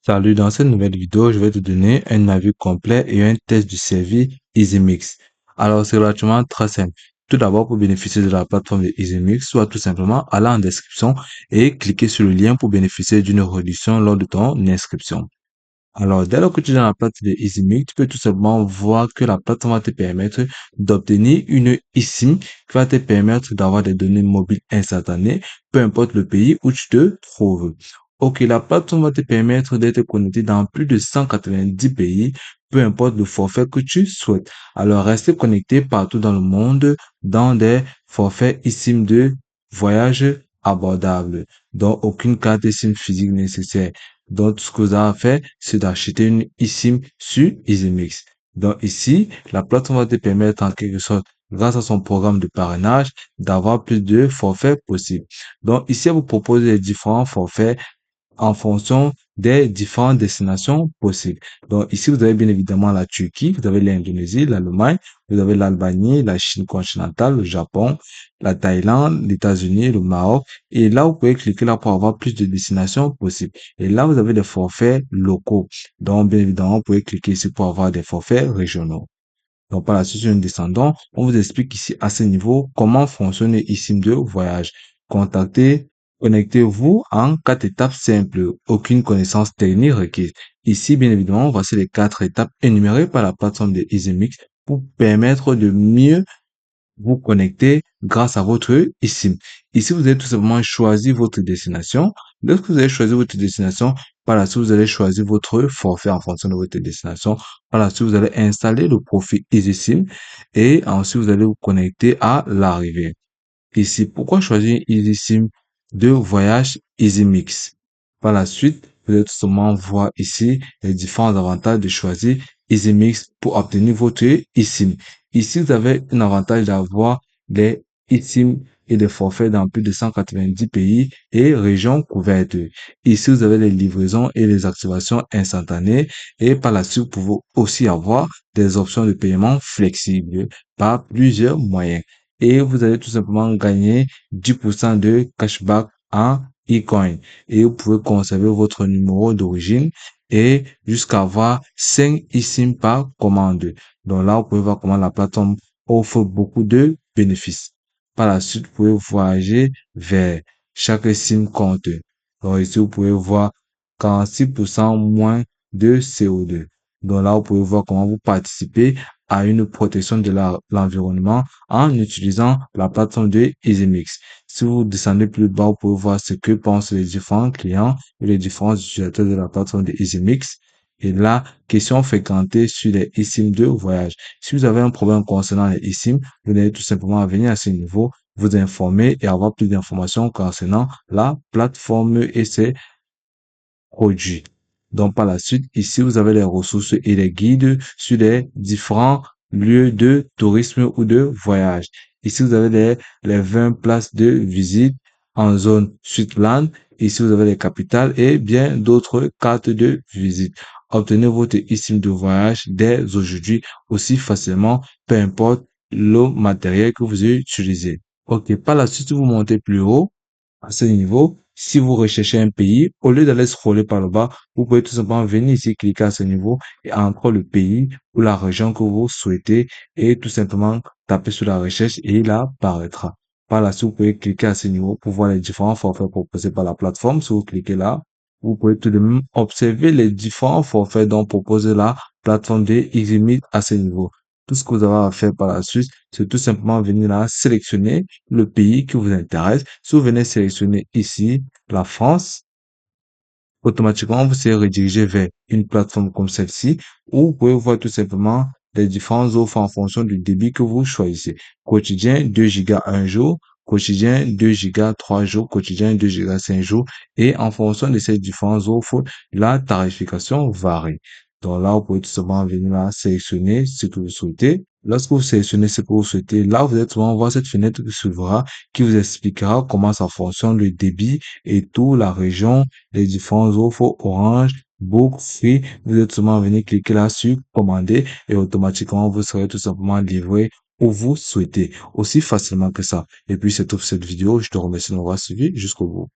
Salut, dans cette nouvelle vidéo, je vais te donner un avis complet et un test du service EasyMix. Alors, c'est relativement très simple. Tout d'abord, pour bénéficier de la plateforme de EasyMix, soit tout simplement aller en description et cliquer sur le lien pour bénéficier d'une réduction lors de ton inscription. Alors, dès lors que tu es dans la plateforme de EasyMix, tu peux tout simplement voir que la plateforme va te permettre d'obtenir une eSIM qui va te permettre d'avoir des données mobiles instantanées, peu importe le pays où tu te trouves. Ok, la plateforme va te permettre d'être connecté dans plus de 190 pays, peu importe le forfait que tu souhaites. Alors, restez connecté partout dans le monde dans des forfaits eSIM de voyage abordables, dont aucune carte SIM physique nécessaire. Donc, ce que vous avez à faire, c'est d'acheter une eSIM sur EasyMix. Donc, ici, la plateforme va te permettre en quelque sorte, grâce à son programme de parrainage, d'avoir plus de forfaits possibles. Donc, ici, elle vous propose les différents forfaits en fonction des différentes destinations possibles. Donc ici, vous avez bien évidemment la Turquie, vous avez l'Indonésie, l'Allemagne, vous avez l'Albanie, la Chine continentale, le Japon, la Thaïlande, les États-Unis, le Maroc. Et là, vous pouvez cliquer là pour avoir plus de destinations possibles. Et là, vous avez des forfaits locaux. Donc, bien évidemment, vous pouvez cliquer ici pour avoir des forfaits régionaux. Donc, par la suite, nous descendons, on vous explique ici à ce niveau comment fonctionne eSIM de voyage. Contactez, connectez-vous en 4 étapes simples. Aucune connaissance technique requise. Ici, bien évidemment, voici les 4 étapes énumérées par la plateforme de EasyMix pour permettre de mieux vous connecter grâce à votre eSIM. Ici, vous allez tout simplement choisir votre destination. Lorsque vous avez choisi votre destination, par la suite, vous allez choisir votre forfait en fonction de votre destination. Par la suite, vous allez installer le profil EasySIM et ensuite, vous allez vous connecter à l'arrivée. Ici, pourquoi choisir EasySIM de voyage EasyMix? Par la suite, vous allez tout simplement voir ici les différents avantages de choisir EasyMix pour obtenir votre eSIM. Ici, vous avez un avantage d'avoir des eSIM et des forfaits dans plus de 190 pays et régions couvertes. Ici, vous avez les livraisons et les activations instantanées et par la suite, vous pouvez aussi avoir des options de paiement flexibles par plusieurs moyens et vous allez tout simplement gagner 10% de cashback en e-coin et vous pouvez conserver votre numéro d'origine et jusqu'à avoir 5 eSIM par commande. Donc là, vous pouvez voir comment la plateforme offre beaucoup de bénéfices. Par la suite, vous pouvez voyager vers chaque SIM compte. Donc ici, vous pouvez voir 46% moins de CO2. Donc là, vous pouvez voir comment vous participez à une protection de l'environnement en utilisant la plateforme de EasyMix. Si vous descendez plus bas, vous pouvez voir ce que pensent les différents clients et les différents utilisateurs de la plateforme de EasyMix. Et là, question fréquentée sur les eSIM de voyage. Si vous avez un problème concernant les eSIM, vous allez tout simplement venir à ce niveau, vous informer et avoir plus d'informations concernant la plateforme et ses produits. Donc, par la suite, ici, vous avez les ressources et les guides sur les différents lieux de tourisme ou de voyage. Ici, vous avez les 20 places de visite en zone Switzerland. Ici, vous avez les capitales et bien d'autres cartes de visite. Obtenez votre eSIM de voyage dès aujourd'hui aussi facilement, peu importe le matériel que vous utilisez. Ok, par la suite, vous montez plus haut à ce niveau. Si vous recherchez un pays, au lieu d'aller scroller par le bas, vous pouvez tout simplement venir ici, cliquer à ce niveau et entrer le pays ou la région que vous souhaitez et tout simplement taper sur la recherche et il apparaîtra. Par la suite, vous pouvez cliquer à ce niveau pour voir les différents forfaits proposés par la plateforme. Si vous cliquez là, vous pouvez tout de même observer les différents forfaits dont propose la plateforme de EasyMeet à ce niveau. Tout ce que vous avez à faire par la suite, c'est tout simplement venir là, sélectionner le pays qui vous intéresse. Si vous venez sélectionner ici la France, automatiquement, vous serez redirigé vers une plateforme comme celle-ci où vous pouvez voir tout simplement les différentes offres en fonction du débit que vous choisissez. Quotidien, 2 gigas un jour. Quotidien, 2 gigas 3 jours. Quotidien, 2 gigas 5 jours. Et en fonction de ces différentes offres, la tarification varie. Donc là, vous pouvez tout simplement venir là, sélectionner ce que vous souhaitez. Lorsque vous sélectionnez ce que vous souhaitez, là, vous allez souvent voir cette fenêtre qui s'ouvrira, qui vous expliquera comment ça fonctionne, le débit et tout, la région, les différentes offres Orange, Book, Free. Vous êtes seulement venir cliquer là sur commander et automatiquement vous serez tout simplement livré où vous souhaitez, aussi facilement que ça. Et puis c'est tout pour cette vidéo. Je te remercie de m'avoir suivi jusqu'au bout.